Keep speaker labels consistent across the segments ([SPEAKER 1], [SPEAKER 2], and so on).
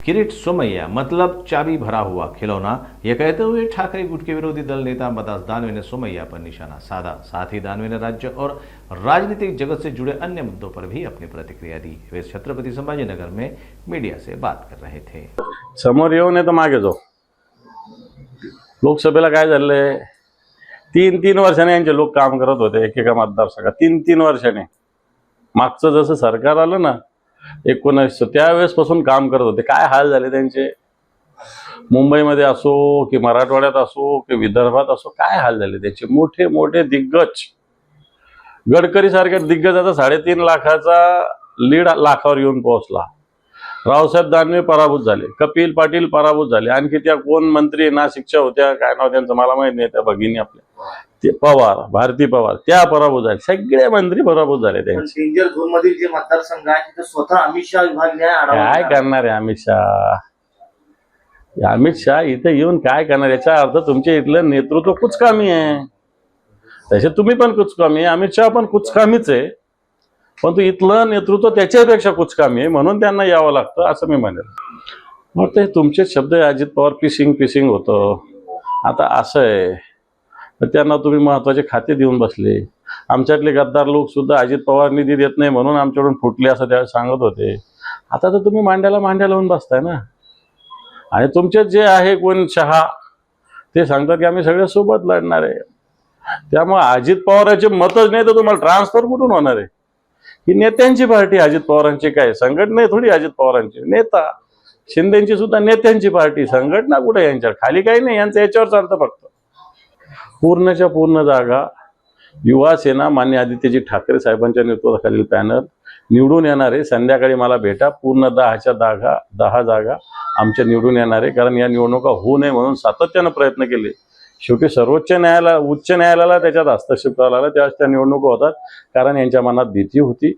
[SPEAKER 1] किरीट सोमैया मतलब चाबी भरा हुआ खिलौना, यह कहते हुए ठाकरे गुट के विरोधी दल नेता मदास दानवे ने सोमैया पर निशाना साधा। साथ ही दानवे ने राज्य और राजनीतिक जगत से जुड़े अन्य मुद्दों पर भी अपनी प्रतिक्रिया दी। वे छत्रपति संभाजीनगर में मीडिया से बात कर रहे थे।
[SPEAKER 2] समोर येऊ नये तर मागे जाऊ। लोकसभेला काय झालंय, 3-3 वर्षाने यांचे लोक काम करत होते एकेका मतदारसंघात। 3-3 वर्षाने मागचं जसं सरकार आलं ना 1900 त्यावेळेसपासून काम करत होते। काय हाल झाले त्यांचे, मुंबईमध्ये असो की मराठवाड्यात असो की विदर्भात असो, काय हाल झाले त्यांचे। मोठे मोठे दिग्गज, गडकरी सारख्या दिग्गजाचा 3.5 लाखाचा लीड लाखावर येऊन पोहोचला। रावसाहेब दानवे पराभूत झाले, कपिल पाटील पराभूत झाले, आणखी त्या कोण मंत्री नाशिकच्या होत्या, काय नाव त्यांचं मला माहित नाही, त्या भगिनी आपल्या ते पवार, भारती पवार, त्या पराभूत झाले। सगळे मंत्री पराभूत झाले त्यांचे।
[SPEAKER 3] डेंजर झोन मधील जे मतदारसंघ आहे तिथे स्वतः अमित शहा विभागीय
[SPEAKER 2] काय करणार आहे अमित शहा? अमित शहा इथे येऊन काय करणार? याचा अर्थ तुमच्या इथलं नेतृत्व कुचकामी आहे। तसे तुम्ही पण कुचकामी आहे, अमित शहा पण कुचकामीच आहे, परंतु इथलं नेतृत्व त्याच्यापेक्षा कुचकामी आहे, म्हणून त्यांना यावं लागतं असं मी म्हणेल। मग ते तुमचे शब्द अजित पवार पिसिंग होतं। आता असं आहे तर त्यांना तुम्ही महत्वाचे खाते देऊन बसले। आमच्यातले गद्दार लोक सुद्धा अजित पवार निधी देत नाही म्हणून आमच्याकडून फुटले असं त्या सांगत होते। आता तर तुम्ही मांड्याला लावून बसताय ना। आणि तुमचे जे आहे कोण शहा ते सांगतात की आम्ही सगळे सोबत लढणार आहे। त्यामुळे अजित पवारांचे मतच नाही तर तुम्हाला ट्रान्सफर कुठून होणार आहे? ही नेत्यांची पार्टी अजित पवारांची, काय संघटना थोडी अजित पवारांची। नेता शिंदेची सुद्धा नेत्यांची पार्टी, संघटना कुठे यांच्या खाली काही नाही, यांचं याच्यावर चालतं फक्त। पूर्णच्या पूर्ण जागा युवा सेना मान्य आदित्यजी ठाकरे साहेबांच्या नेतृत्वाखालील पॅनल निवडून येणार आहे। संध्याकाळी मला भेटा, पूर्ण 10 जागा आमच्या निवडून येणार आहे। कारण या निवडणुका होऊ नये म्हणून सातत्यानं प्रयत्न केले। शेवटी उच्च न्यायालयाला त्याच्यात हस्तक्षेप करावा लागला, त्यावेळेस त्या निवडणुका होतात। कारण यांच्या मनात भीती होती,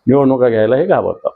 [SPEAKER 2] निवडणुका घ्यायला हे घाबरतात।